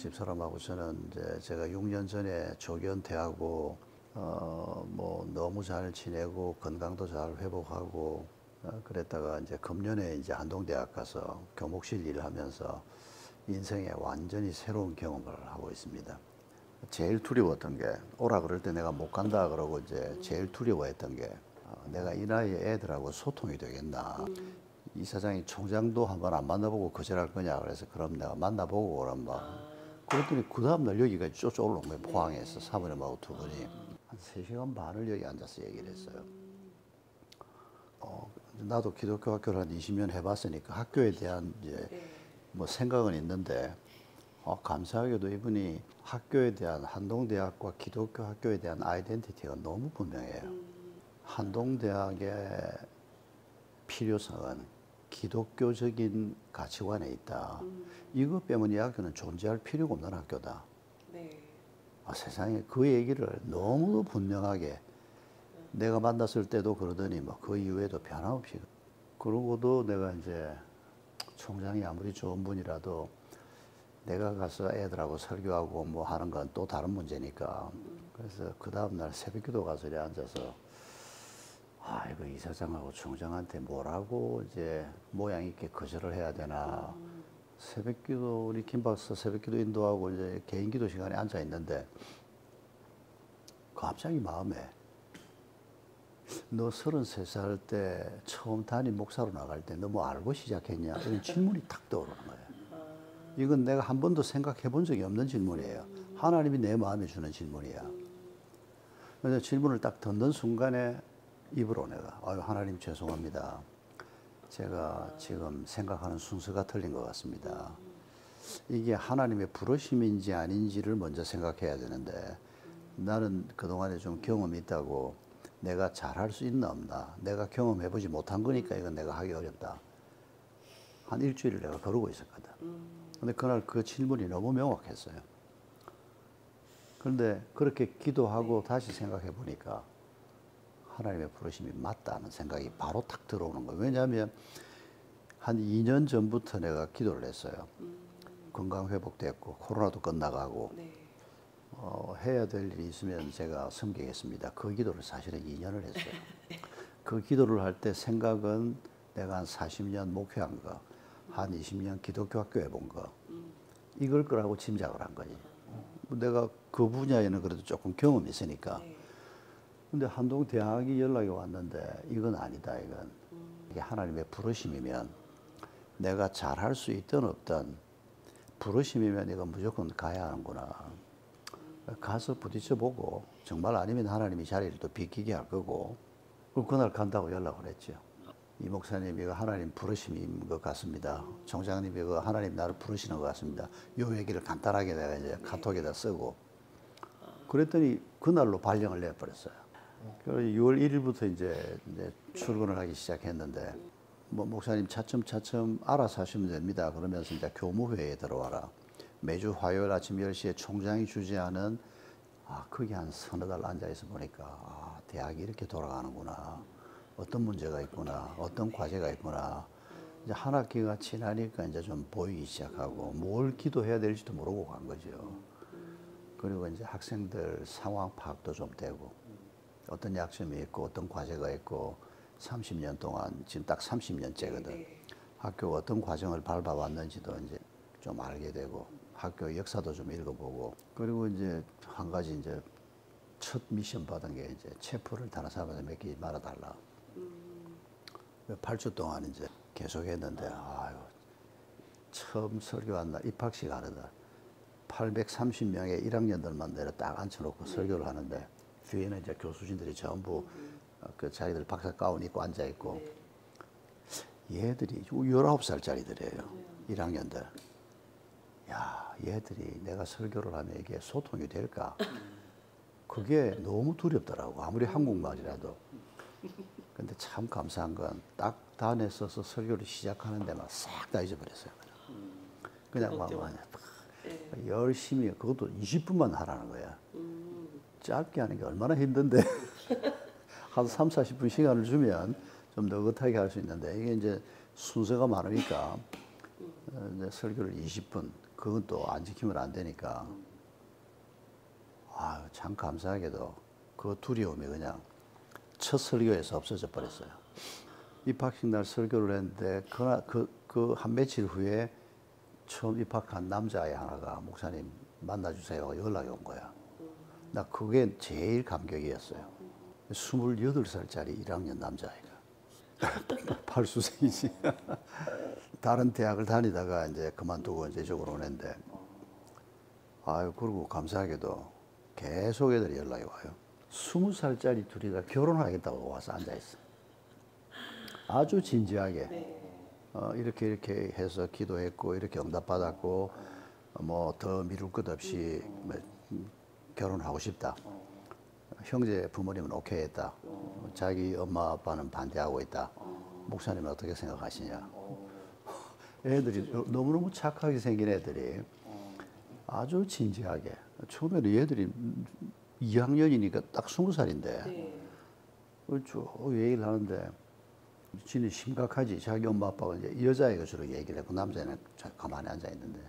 집사람하고 저는 이제 제가 6년 전에 조기은퇴하고 뭐 너무 잘 지내고 건강도 잘 회복하고 그랬다가 이제 금년에 이제 한동대학 가서 교목실 일을 하면서 인생에 완전히 새로운 경험을 하고 있습니다. 제일 두려웠던 게 오라 그럴 때 내가 못 간다 그러고 이제 제일 두려워했던 게 내가 이 나이에 애들하고 소통이 되겠나. 이사장이 총장도 한번 안 만나보고 거절할 거냐 그래서 그럼 내가 만나보고 그럼 막 그랬더니 그 다음날 여기가 쫓아 올라온 거예요. 포항에서 사모님하고 두 분이 한 3시간 반을 여기 앉아서 얘기를 했어요. 나도 기독교 학교를 한 20년 해봤으니까 학교에 대한 이제 뭐 생각은 있는데 감사하게도 이분이 학교에 대한 한동대학과 기독교 학교에 대한 아이덴티티가 너무 분명해요. 한동대학의 필요성은 기독교적인 가치관에 있다. 이것 때문에 이 학교는 존재할 필요가 없는 학교다. 네. 세상에 그 얘기를 너무 분명하게 내가 만났을 때도 그러더니 뭐 그 이후에도 변함없이 그러고도 내가 이제 총장이 아무리 좋은 분이라도 내가 가서 애들하고 설교하고 뭐 하는 건 또 다른 문제니까 그래서 그 다음날 새벽기도 가서 이렇게 앉아서 이거 이사장하고 총장한테 뭐라고 이제 모양 있게 거절을 해야 되나. 새벽기도 우리 김 박사 새벽기도 인도하고 이제 개인기도 시간에 앉아 있는데 갑자기 마음에 너 33살 때 처음 담임 목사로 나갈 때 너 뭐 알고 시작했냐 이런 질문이 탁 떠오르는 거예요. 이건 내가 한 번도 생각해 본 적이 없는 질문이에요. 하나님이 내 마음에 주는 질문이야. 그래서 질문을 딱 던는 순간에 입으로 내가 하나님 죄송합니다. 제가 지금 생각하는 순서가 틀린 것 같습니다. 이게 하나님의 부르심인지 아닌지를 먼저 생각해야 되는데 나는 그동안에 좀 경험이 있다고 내가 잘할 수 있나 없나 내가 경험해보지 못한 거니까 이건 내가 하기 어렵다. 한 일주일을 내가 그러고 있었거든. 근데 그날 그 질문이 너무 명확했어요. 그런데 그렇게 기도하고 다시 생각해 보니까 하나님의 부르심이 맞다는 생각이 바로 탁 들어오는 거예요. 왜냐하면 한 2년 전부터 내가 기도를 했어요. 건강 회복됐고 코로나도 끝나가고 해야 될 일이 있으면 제가 섬기겠습니다. 그 기도를 사실은 2년을 했어요. 그 기도를 할 때 생각은 내가 한 40년 목회한 거, 한 20년 기독교 학교 해본 거, 이걸 거라고 짐작을 한 거지. 내가 그 분야에는 그래도 조금 경험이 있으니까. 근데 한동 대학이 연락이 왔는데 이건 아니다, 이건. 이게 하나님의 부르심이면 내가 잘할 수 있든 없든 부르심이면 이건 무조건 가야 하는구나. 가서 부딪혀 보고 정말 아니면 하나님이 자리를 또 비키게 할 거고 그날 간다고 연락을 했죠. 이 목사님 이거 하나님 부르심인 것 같습니다. 총장님 이거 하나님 나를 부르시는 것 같습니다. 요 얘기를 간단하게 내가 이제 카톡에다 쓰고 그랬더니 그날로 발령을 내버렸어요. 그래서 6월 1일부터 이제 출근을 하기 시작했는데 뭐 목사님 차츰차츰 알아서 하시면 됩니다. 그러면서 이제 교무회에 들어와라. 매주 화요일 아침 10시에 총장이 주재하는 거기 한 서너 달 앉아있어 보니까 대학이 이렇게 돌아가는구나. 어떤 문제가 있구나. 어떤 과제가 있구나. 이제 한 학기가 지나니까 이제 좀 보이기 시작하고 뭘 기도해야 될지도 모르고 간 거죠. 그리고 이제 학생들 상황 파악도 좀 되고 어떤 약점이 있고 어떤 과제가 있고 30년 동안 지금 딱 30년째거든. 학교 어떤 과정을 밟아왔는지도 이제 좀 알게 되고 학교 역사도 좀 읽어보고 그리고 이제 한 가지 이제 첫 미션 받은 게 이제 체포를 다른 사람한테 맡기지 말아달라. 8주 동안 이제 계속 했는데 처음 설교한 날 입학식 하는데 830명의 1학년들만 내려 딱 앉혀놓고 설교를 하는데 뒤에는 이제 교수진들이 전부 그 자기들 박사 가운 입고 앉아 있고 얘들이 19살짜리들이에요. 1학년들. 야, 얘들이 내가 설교를 하면 이게 소통이 될까? 그게 너무 두렵더라고. 아무리 한국말이라도. 근데 참 감사한 건 딱 단에 써서 설교를 시작하는 데만 싹 다 잊어버렸어요. 그냥 막 열심히 그것도 20분만 하라는 거야. 짧게 하는 게 얼마나 힘든데 한 3, 40분 시간을 주면 좀 느긋하게 할 수 있는데 이게 이제 순서가 많으니까 이제 설교를 20분 그건 또 안 지키면 안 되니까. 아, 참 감사하게도 그 두려움이 그냥 첫 설교에서 없어져 버렸어요. 입학식 날 설교를 했는데 그 한 며칠 후에 처음 입학한 남자아이 하나가 목사님 만나주세요 연락이 온 거야. 나 그게 제일 감격이었어요. 28살짜리 1학년 남자아이가. 팔수생이지. 다른 대학을 다니다가 이제 그만두고 이제 이쪽으로 오는데, 아유, 그리고 감사하게도 계속 애들이 연락이 와요. 20살짜리 둘이 다 결혼하겠다고 와서 앉아있어. 아주 진지하게. 이렇게 해서 기도했고, 이렇게 응답받았고, 뭐 더 미룰 것 없이 뭐 결혼하고 싶다. 형제 부모님은 오케이 했다. 자기 엄마 아빠는 반대하고 있다. 목사님은 어떻게 생각하시냐. 애들이 너무너무 착하게 생긴 애들이 아주 진지하게. 처음에는 얘들이 2학년이니까 딱 20살인데 쭉 얘기를 하는데 지는 심각하지. 자기 엄마 아빠가 이제 여자애가 주로 얘기를 했고 남자애는 가만히 앉아 있는데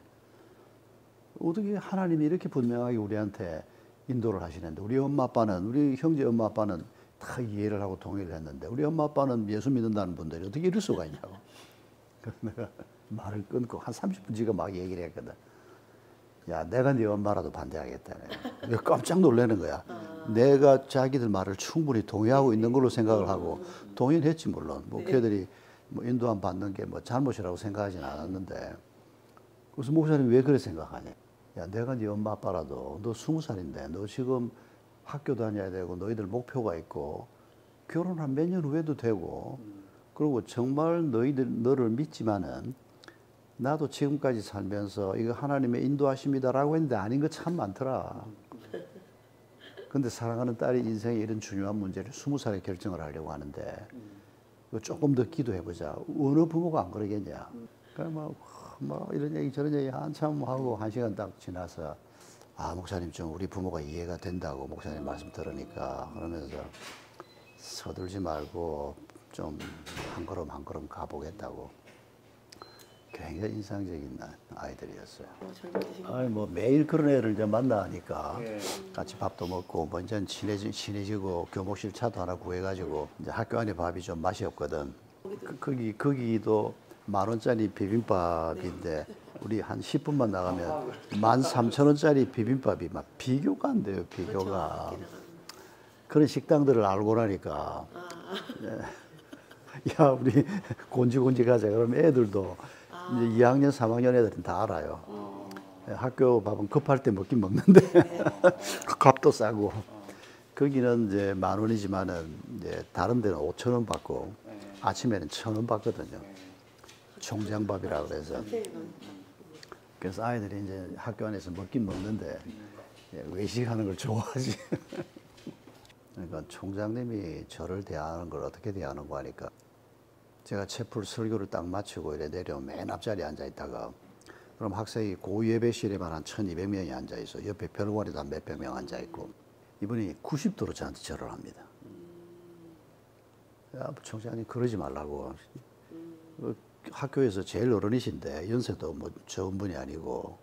어떻게 하나님이 이렇게 분명하게 우리한테 인도를 하시는데 우리 엄마 아빠는 우리 형제 엄마 아빠는 다 이해를 하고 동의를 했는데 우리 엄마 아빠는 예수 믿는다는 분들이 어떻게 이럴 수가 있냐고. 그래서 내가 말을 끊고 한 30분 지가 막 얘기를 했거든. 야, 내가 네 엄마라도 반대하겠다. 깜짝 놀라는 거야. 내가 자기들 말을 충분히 동의하고 있는 걸로 생각을 하고 동의는 했지 물론. 뭐 걔들이 뭐 인도함 받는 게 뭐 잘못이라고 생각하진 않았는데. 그래서 목사님 왜 그래 생각하냐? 야, 내가 네 엄마 아빠라도 너 20살인데 너 지금 학교 다녀야 되고 너희들 목표가 있고 결혼 한 몇 년 후에도 되고 그리고 정말 너를 믿지만은 나도 지금까지 살면서 이거 하나님의 인도하심이다라고 했는데 아닌 거 참 많더라. 근데 사랑하는 딸이 인생에 이런 중요한 문제를 20살에 결정을 하려고 하는데 조금 더 기도해보자. 어느 부모가 안 그러겠냐. 그러니까 뭐 이런 얘기 저런 얘기 한참 하고 1시간 딱 지나서 아 목사님 좀 우리 부모가 이해가 된다고 목사님 말씀 들으니까 그러면서 서둘지 말고 좀 한 걸음 한 걸음 가보겠다고. 굉장히 인상적인 아이들이었어요. 아니 뭐 매일 그런 애를 이제 만나니까 같이 밥도 먹고 뭐 이제 친해지고 교목실 차도 하나 구해가지고 이제 학교 안에 밥이 좀 맛이 없거든. 거기도 10,000원짜리 비빔밥인데 우리 한 10분만 나가면 13,000원짜리 비빔밥이 막 비교가 안 돼요. 비교가. 그런 식당들을 알고 나니까 야 우리 곤지곤지 가자. 그러면 애들도 이제 2학년, 3학년 애들은 다 알아요. 학교 밥은 급할 때 먹긴 먹는데 값도 싸고. 거기는 이제 10,000원이지만은 이제 다른 데는 5,000원 받고 아침에는 1,000원 받거든요. 총장밥이라고 그래서. 그래서 아이들이 이제 학교 안에서 먹긴 먹는데 외식하는 걸 좋아하지. 그러니까 총장님이 저를 대하는 걸 어떻게 대하는가 하니까 제가 채플 설교를 딱 마치고 이래 내려오면 맨 앞자리에 앉아 있다가 그럼 학생이 고예배실에만 한 1,200명이 앉아 있어. 옆에 별관에도 한 몇백 명 앉아 있고 이분이 90도로 저한테 절을 합니다. 야, 총장님 그러지 말라고. 학교에서 제일 어른이신데 연세도 뭐 적은 분이 아니고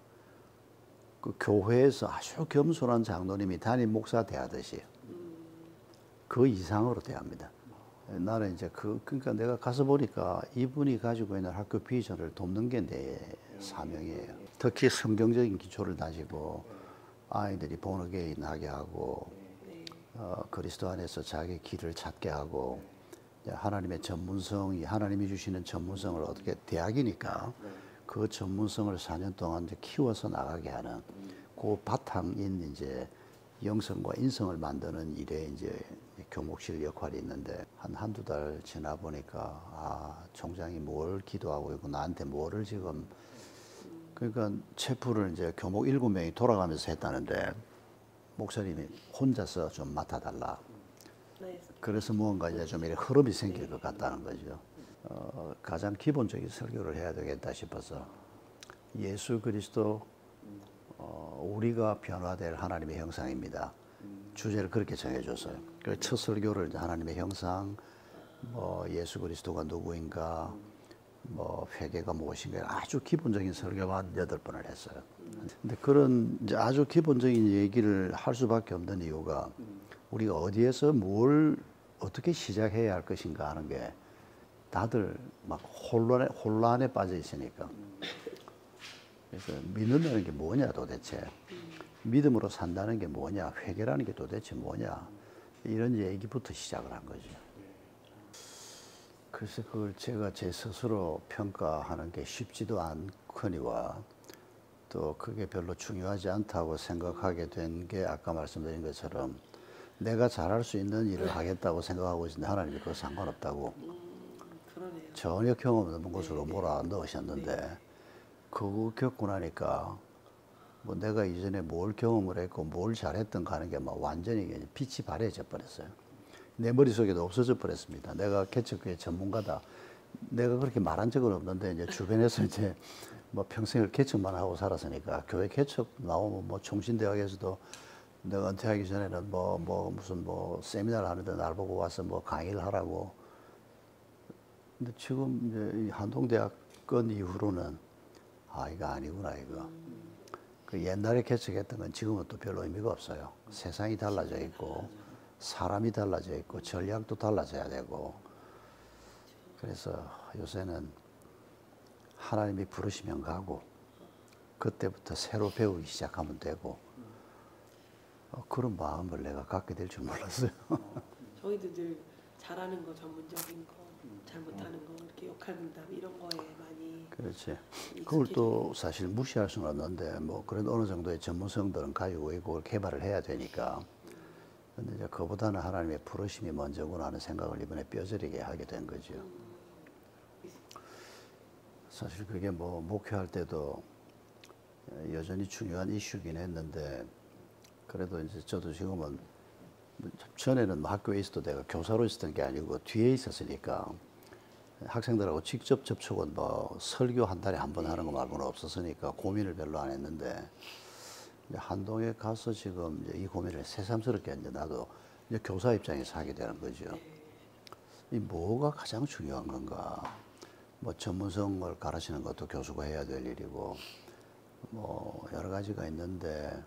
그 교회에서 아주 겸손한 장로님이 담임 목사 대하듯이 그 이상으로 대합니다. 나는 이제 그러니까 내가 가서 보니까 이분이 가지고 있는 학교 비전을 돕는 게 내 사명이에요. 특히 성경적인 기초를 다지고 아이들이 본어게인 하게 하고 그리스도 안에서 자기 길을 찾게 하고 하나님의 전문성이 하나님이 주시는 전문성을 어떻게 대학이니까 그 전문성을 4년 동안 이제 키워서 나가게 하는 그 바탕인 이제 영성과 인성을 만드는 일에 이제 교목실 역할이 있는데 한두 달 지나 보니까 아 총장이 뭘 기도하고 있고 나한테 뭐를 지금 그러니까 체프를 이제 교목 7명이 돌아가면서 했다는데 목사님이 혼자서 좀 맡아달라. 그래서 무언가 이제 좀 이렇게 흐름이 생길 것 같다는 거죠. 가장 기본적인 설교를 해야 되겠다 싶어서 예수 그리스도 우리가 변화될 하나님의 형상입니다. 주제를 그렇게 정해줬어요. 그래서 첫 설교를 이제 하나님의 형상, 뭐 예수 그리스도가 누구인가, 뭐 회개가 무엇인가 아주 기본적인 설교만 8번을 했어요. 근데 그런 이제 아주 기본적인 얘기를 할 수밖에 없는 이유가 우리가 어디에서 뭘 어떻게 시작해야 할 것인가 하는 게 다들 막 혼란에 빠져 있으니까. 그래서 믿는다는 게 뭐냐 도대체. 믿음으로 산다는 게 뭐냐. 회개라는 게 도대체 뭐냐. 이런 얘기부터 시작을 한 거죠. 그래서 그걸 제가 제 스스로 평가하는 게 쉽지도 않거니와 또 그게 별로 중요하지 않다고 생각하게 된 게 아까 말씀드린 것처럼 내가 잘할 수 있는 일을 하겠다고 생각하고 있는데 하나님이 그거 상관없다고 그러네요. 전혀 경험 없는 곳으로 몰아 넣으셨는데 그거 겪고 나니까 뭐 내가 이전에 뭘 경험을 했고 뭘 잘했던 가 하는 게 막 완전히 빛이 발해져 버렸어요. 내 머릿속에도 없어져 버렸습니다. 내가 개척교회 전문가다. 내가 그렇게 말한 적은 없는데 이제 주변에서 이제 뭐 평생을 개척만 하고 살았으니까 교회 개척 나오면 뭐 총신대학에서도 내가 은퇴하기 전에는 무슨 세미나를 하는데 날 보고 와서 뭐 강의를 하라고. 근데 지금 이제 이 한동대학 건 이후로는 아 이거 아니구나 이거. 그 옛날에 개척했던 건 지금은 또 별로 의미가 없어요. 세상이 달라져 있고 사람이 달라져 있고 전략도 달라져야 되고 그래서 요새는 하나님이 부르시면 가고 그때부터 새로 배우기 시작하면 되고 그런 마음을 내가 갖게 될 줄 몰랐어요. 저희도 늘 잘하는 거 전문적인 거, 잘못하는 거 이렇게 역할분담 이런 거에 많이 그렇지. 그걸 또 사실 무시할 수는 없는데 뭐 그런 어느 정도의 전문성들은 가지고 있고 그걸 개발을 해야 되니까. 근데 이제 그보다는 하나님의 부르심이 먼저구나 하는 생각을 이번에 뼈저리게 하게 된 거죠. 사실 그게 뭐 목회할 때도 여전히 중요한 이슈긴 했는데 그래도 이제 저도 지금은 전에는 학교에 있어도 내가 교사로 있었던 게 아니고 뒤에 있었으니까 학생들하고 직접 접촉은 뭐 설교 한 달에 한 번 하는 거 말고는 없었으니까 고민을 별로 안 했는데 이제 한동에 가서 지금 이제 이 고민을 새삼스럽게 이제 나도 이제 교사 입장에서 하게 되는 거죠. 이 뭐가 가장 중요한 건가? 뭐 전문성을 가르치는 것도 교수가 해야 될 일이고 뭐 여러 가지가 있는데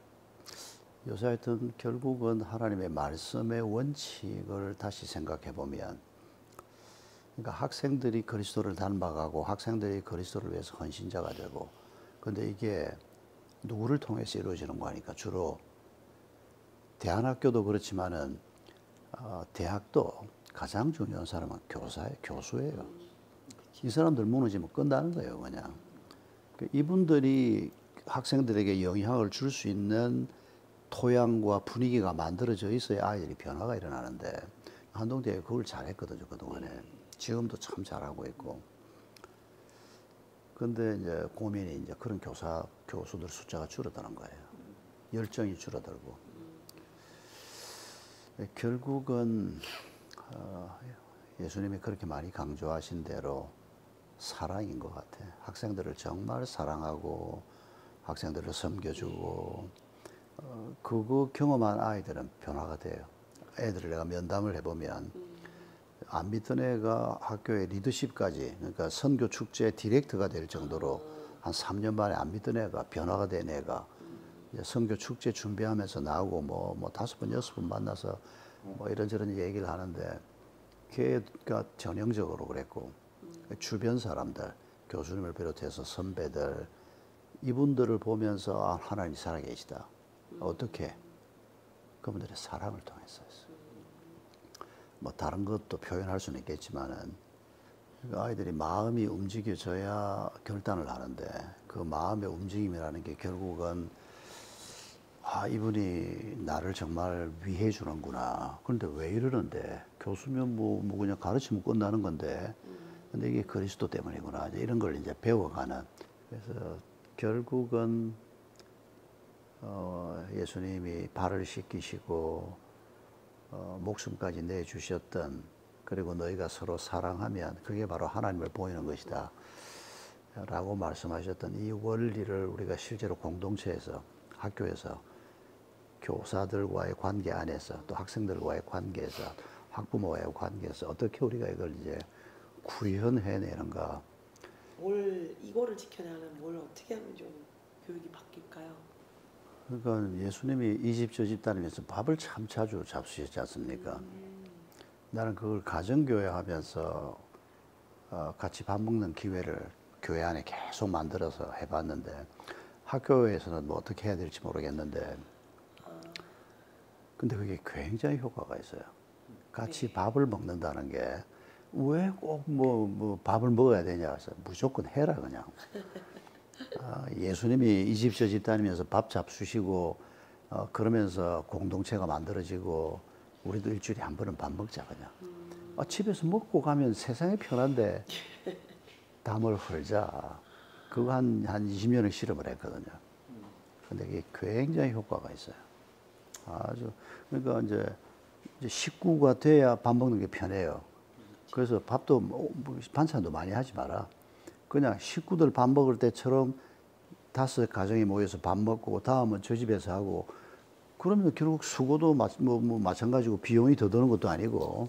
요새 하여튼 결국은 하나님의 말씀의 원칙을 다시 생각해 보면 그러니까 학생들이 그리스도를 닮아가고 학생들이 그리스도를 위해서 헌신자가 되고 근데 이게 누구를 통해서 이루어지는 거니까 주로 대안학교도 그렇지만은 대학도 가장 중요한 사람은 교수예요. 이 사람들 무너지면 끝나는 거예요, 그냥. 이분들이 학생들에게 영향을 줄 수 있는 토양과 분위기가 만들어져 있어야 아이들이 변화가 일어나는데 한동대에 그걸 잘했거든요, 그동안에. 지금도 참 잘하고 있고. 근데 이제 고민이 이제 그런 교수들 숫자가 줄어드는 거예요. 열정이 줄어들고. 결국은 예수님이 그렇게 많이 강조하신 대로 사랑인 것 같아. 학생들을 정말 사랑하고 학생들을 섬겨주고 그거 경험한 아이들은 변화가 돼요. 애들을 내가 면담을 해보면 안 믿던 애가 학교의 리더십까지 그러니까 선교 축제 디렉터가 될 정도로 한 3년 만에 안 믿던 애가 변화가 된 애가 이제 선교 축제 준비하면서 나오고 뭐 5번 6번 만나서 뭐 이런저런 얘기를 하는데 걔가 전형적으로 그랬고 주변 사람들 교수님을 비롯해서 선배들 이분들을 보면서 아, 하나님이 살아계시다. 어떻게? 그분들의 사랑을 통해서 뭐 다른 것도 표현할 수는 있겠지만은 아이들이 마음이 움직여져야 결단을 하는데 그 마음의 움직임이라는 게 결국은 아 이분이 나를 정말 위해 주는구나. 그런데 왜 이러는데 교수면 뭐 그냥 가르치면 끝나는 건데 근데 이게 그리스도 때문이구나. 이제 이런 걸 이제 배워가는. 그래서 결국은 예수님이 발을 씻기시고 목숨까지 내주셨던 그리고 너희가 서로 사랑하면 그게 바로 하나님을 보이는 것이다 라고 말씀하셨던 이 원리를 우리가 실제로 공동체에서 학교에서 교사들과의 관계 안에서 또 학생들과의 관계에서 학부모와의 관계에서 어떻게 우리가 이걸 이제 구현해내는가 이거를 지켜나가면 뭘 어떻게 하면 좀 교육이 바뀔까요? 그러니까 예수님이 이 집 저 집 다니면서 밥을 참 자주 잡수셨지 않습니까? 나는 그걸 가정교회 하면서 같이 밥 먹는 기회를 교회 안에 계속 만들어서 해봤는데 학교에서는 뭐 어떻게 해야 될지 모르겠는데 근데 그게 굉장히 효과가 있어요. 같이 밥을 먹는다는 게 왜 꼭 뭐 밥을 먹어야 되냐 해서 무조건 해라 그냥. 예수님이 이 집 저 집 다니면서 밥 잡수시고 그러면서 공동체가 만들어지고 우리도 일주일에 한 번은 밥 먹자 그냥. 집에서 먹고 가면 세상이 편한데 담을 헐자. 그거 한 20년을 실험을 했거든요. 근데 이게 굉장히 효과가 있어요. 아주 그러니까 이제 식구가 돼야 밥 먹는 게 편해요. 그래서 밥도 반찬도 많이 하지 마라. 그냥 식구들 밥 먹을 때처럼 5 가정이 모여서 밥 먹고 다음은 저 집에서 하고 그러면 결국 수고도 마찬가지고 비용이 더 드는 것도 아니고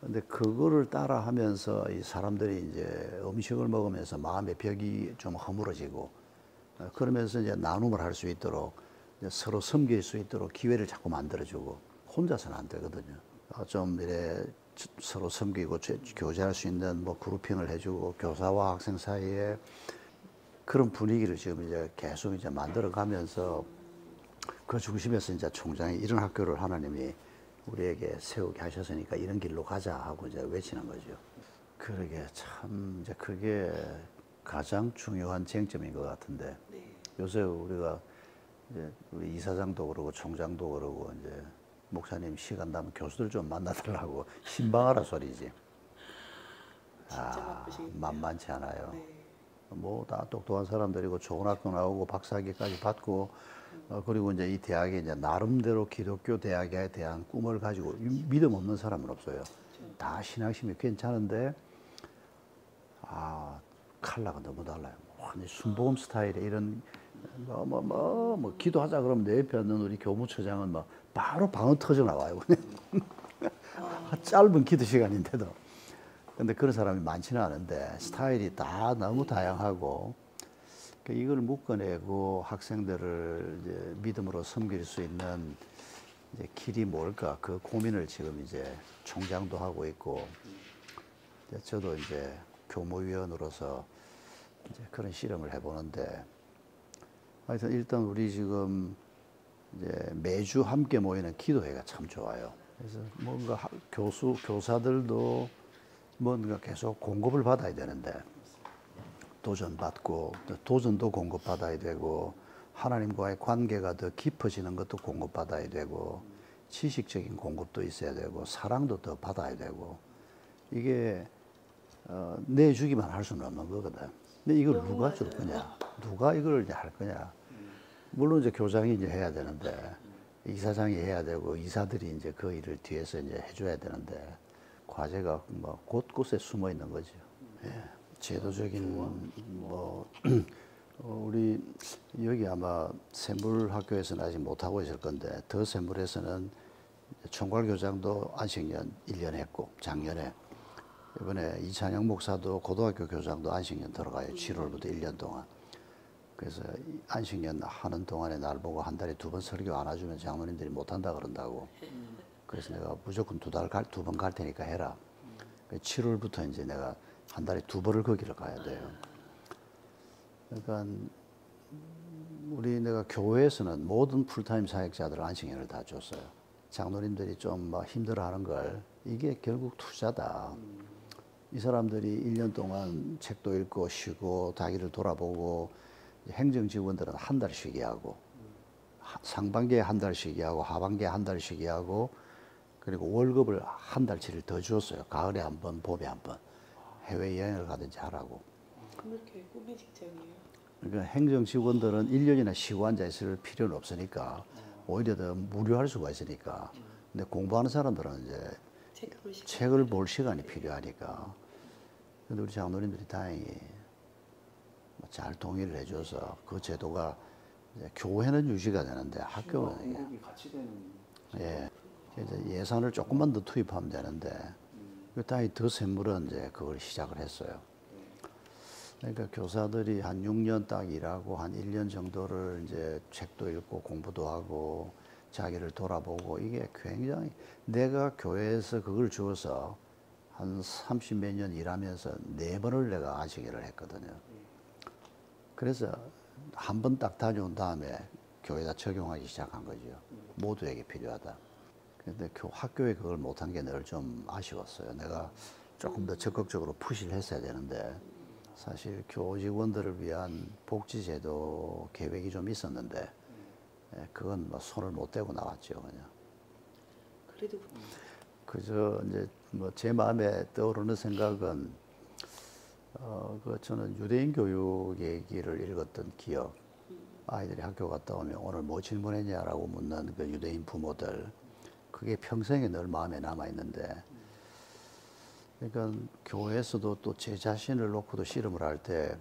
근데 그거를 따라 하면서 이 사람들이 이제 음식을 먹으면서 마음의 벽이 좀 허물어지고 그러면서 이제 나눔을 할 수 있도록 이제 서로 섬길 수 있도록 기회를 자꾸 만들어주고 혼자서는 안 되거든요. 좀 이래 서로 섬기고 교제할 수 있는 뭐 그룹핑을 해주고 교사와 학생 사이에 그런 분위기를 지금 이제 계속 이제 만들어가면서 그 중심에서 이제 총장이 이런 학교를 하나님이 우리에게 세우게 하셨으니까 이런 길로 가자 하고 이제 외치는 거죠. 그러게 참 이제 그게 가장 중요한 쟁점인 것 같은데 네. 요새 우리가 이제 우리 이사장도 그러고 총장도 그러고 이제 목사님 시간 나면 교수들 좀 만나달라고 신방하라 소리지. 진짜 바쁘시겠네요. 만만치 않아요. 네. 뭐 다 똑똑한 사람들이고 좋은 학교 나오고 박사학위까지 받고 그리고 이제 이 대학에 이제 나름대로 기독교 대학에 대한 꿈을 가지고 믿음 없는 사람은 없어요. 다 신앙심이 괜찮은데 컬러가 너무 달라요. 완전 순복음 스타일의 이런 뭐 기도하자 그러면 내 옆에 있는 우리 교무처장은 막 바로 방언 터져 나와요. 짧은 기도 시간인데도. 근데 그런 사람이 많지는 않은데 스타일이 다 너무 다양하고 이걸 묶어내고 학생들을 이제 믿음으로 섬길 수 있는 이제 길이 뭘까 그 고민을 지금 이제 총장도 하고 있고 저도 이제 교무위원으로서 이제 그런 실험을 해보는데 하여튼 일단 우리 지금 이제 매주 함께 모이는 기도회가 참 좋아요. 그래서 뭔가 교사들도 뭔가 계속 공급을 받아야 되는데 도전받고 도전도 공급받아야 되고 하나님과의 관계가 더 깊어지는 것도 공급받아야 되고 지식적인 공급도 있어야 되고 사랑도 더 받아야 되고 이게 내주기만 할 수는 없는 거거든. 근데 이걸 누가 줄 거냐? 누가 이걸 이제 할 거냐? 물론 이제 교장이 이제 해야 되는데 이사장이 해야 되고 이사들이 이제 그 일을 뒤에서 이제 해줘야 되는데 과제가 뭐 곳곳에 숨어 있는 거죠. 예. 제도적인 뭐 우리 여기 아마 샘물학교에서는 아직 못 하고 있을 건데 더 샘물에서는 총괄교장도 안식년 1년 했고 작년에 이번에 이찬영 목사도 고등학교 교장도 안식년 들어가요. 7월부터 1년 동안. 그래서 안식년 하는 동안에 날 보고 한 달에 2번 설교 안 해주면 장로님들이 못 한다 그런다고. 그래서 내가 무조건 2번 갈 테니까 해라. 7월부터 이제 내가 한 달에 2번을 거기를 가야 돼요. 그러니까 내가 교회에서는 모든 풀타임 사역자들 안식년을 다 줬어요. 장로님들이 좀 막 힘들어하는 걸 이게 결국 투자다. 이 사람들이 1년 동안 책도 읽고 쉬고 자기를 돌아보고 행정 직원들은 한 달 쉬게 하고 상반기에 한 달 쉬게 하고 하반기에 한 달 쉬게 하고 그리고 월급을 한 달치를 더 줬어요. 가을에 한 번, 봄에 한 번. 해외여행을 가든지 하라고. 그렇게 꿈의 직장이에요. 그러니까 행정 직원들은 1년이나 쉬고 앉아 있을 필요는 없으니까 오히려 더 무료할 수가 있으니까. 근데 공부하는 사람들은 이제 책을 볼 시간이 필요하니까. 근데 우리 장로님들이 다행히 잘 동의를 해줘서 그 제도가 이제 교회는 유지가 되는데 학교는 공급이 같이 되는. 예. 이제 예산을 조금만 더 투입하면 되는데 다행히 더 샘물은 이제 그걸 시작을 했어요. 그러니까 교사들이 한 6년 딱 일하고 한 1년 정도를 이제 책도 읽고 공부도 하고 자기를 돌아보고 이게 굉장히 내가 교회에서 그걸 주어서 한 30 몇 년 일하면서 4번을 내가 아시기를 했거든요. 그래서 한 번 딱 다녀온 다음에 교회에다 적용하기 시작한 거죠. 모두에게 필요하다. 근데 학교에 그걸 못한 게 늘 좀 아쉬웠어요. 내가 조금 더 적극적으로 푸시를 했어야 되는데 사실 교직원들을 위한 복지제도 계획이 좀 있었는데 그건 뭐 손을 못 대고 나왔죠, 그냥. 그래도 그저 이제 뭐 제 마음에 떠오르는 생각은 저는 유대인 교육 얘기를 읽었던 기억. 아이들이 학교 갔다 오면 오늘 뭐 질문했냐라고 묻는 그 유대인 부모들. 그게 평생에 늘 마음에 남아 있는데. 그러니까 교회에서도 또 제 자신을 놓고도 씨름을 할 때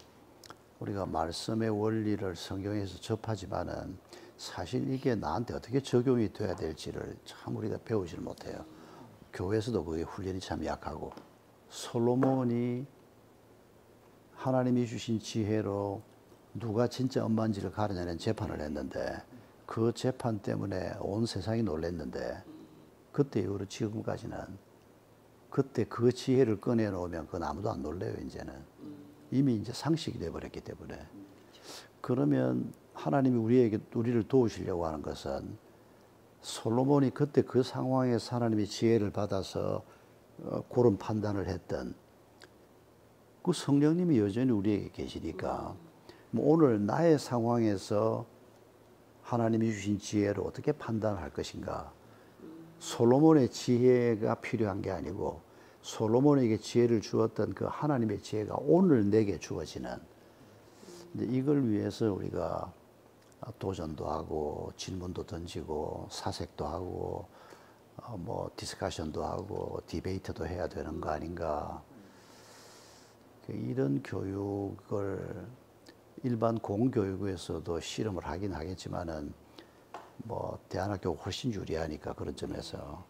우리가 말씀의 원리를 성경에서 접하지만은 사실 이게 나한테 어떻게 적용이 돼야 될지를 참 우리가 배우지를 못해요. 교회에서도 그게 훈련이 참 약하고 솔로몬이 하나님이 주신 지혜로 누가 진짜 엄마인지를 가려내는 재판을 했는데 그 재판 때문에 온 세상이 놀랐는데 그때 이후로 지금까지는 그때 그 지혜를 꺼내놓으면 그건 아무도 안 놀래요, 이제는. 이미 이제 상식이 돼버렸기 때문에. 그러면 하나님이 우리를 도우시려고 하는 것은 솔로몬이 그때 그 상황에서 하나님의 지혜를 받아서 그런 판단을 했던 그 성령님이 여전히 우리에게 계시니까 뭐 오늘 나의 상황에서 하나님이 주신 지혜를 어떻게 판단할 것인가. 솔로몬의 지혜가 필요한 게 아니고 솔로몬에게 지혜를 주었던 그 하나님의 지혜가 오늘 내게 주어지는. 근데 이걸 위해서 우리가 도전도 하고 질문도 던지고 사색도 하고 뭐 디스커션도 하고 디베이트도 해야 되는 거 아닌가. 이런 교육을 일반 공교육에서도 실험을 하긴 하겠지만은 뭐 대안학교가 훨씬 유리하니까 그런 점에서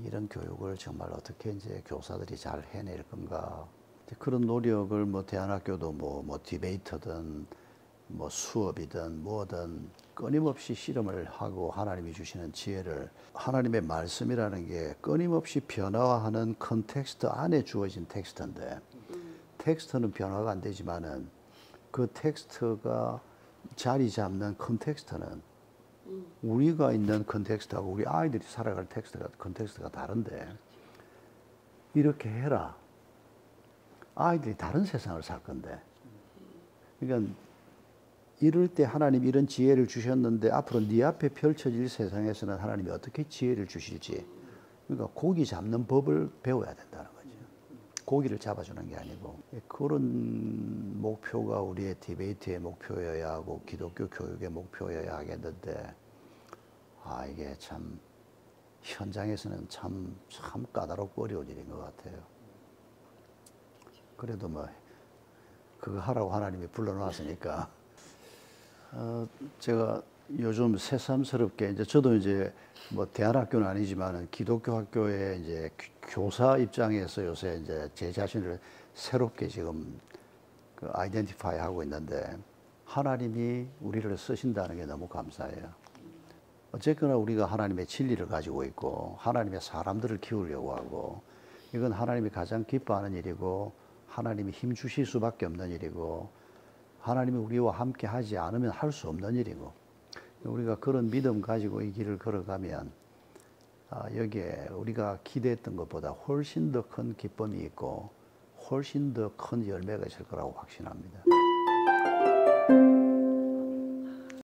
이런 교육을 정말 어떻게 이제 교사들이 잘 해낼 건가. 그런 노력을 뭐 대안학교도 뭐 디베이트든 뭐 수업이든 뭐든 끊임없이 실험을 하고 하나님이 주시는 지혜를 하나님의 말씀이라는 게 끊임없이 변화하는 컨텍스트 안에 주어진 텍스트인데 텍스트는 변화가 안 되지만은 그 텍스트가 자리 잡는 컨텍스트는 우리가 있는 컨텍스트하고 우리 아이들이 살아갈 컨텍스트가 다른데 이렇게 해라. 아이들이 다른 세상을 살 건데. 그러니까 이럴 때 하나님 이런 지혜를 주셨는데 앞으로 네 앞에 펼쳐질 세상에서는 하나님이 어떻게 지혜를 주실지. 그러니까 고기 잡는 법을 배워야 된다는 거죠. 고기를 잡아주는 게 아니고. 그런 목표가 우리의 디베이트의 목표여야 하고 기독교 교육의 목표여야 하겠는데 이게 참 현장에서는 참 까다롭고 어려운 일인 것 같아요. 그래도 뭐 그거 하라고 하나님이 불러놨으니까 제가 요즘 새삼스럽게 이제 저도 이제 뭐 대안학교는 아니지만 기독교 학교에 이제 교사 입장에서 요새 이제 제 자신을 새롭게 지금 그 아이덴티파이 하고 있는데 하나님이 우리를 쓰신다는 게 너무 감사해요. 어쨌거나 우리가 하나님의 진리를 가지고 있고 하나님의 사람들을 키우려고 하고 이건 하나님이 가장 기뻐하는 일이고 하나님이 힘 주실 수밖에 없는 일이고 하나님이 우리와 함께 하지 않으면 할 수 없는 일이고 우리가 그런 믿음 가지고 이 길을 걸어가면 여기에 우리가 기대했던 것보다 훨씬 더 큰 기쁨이 있고 훨씬 더 큰 열매가 있을 거라고 확신합니다.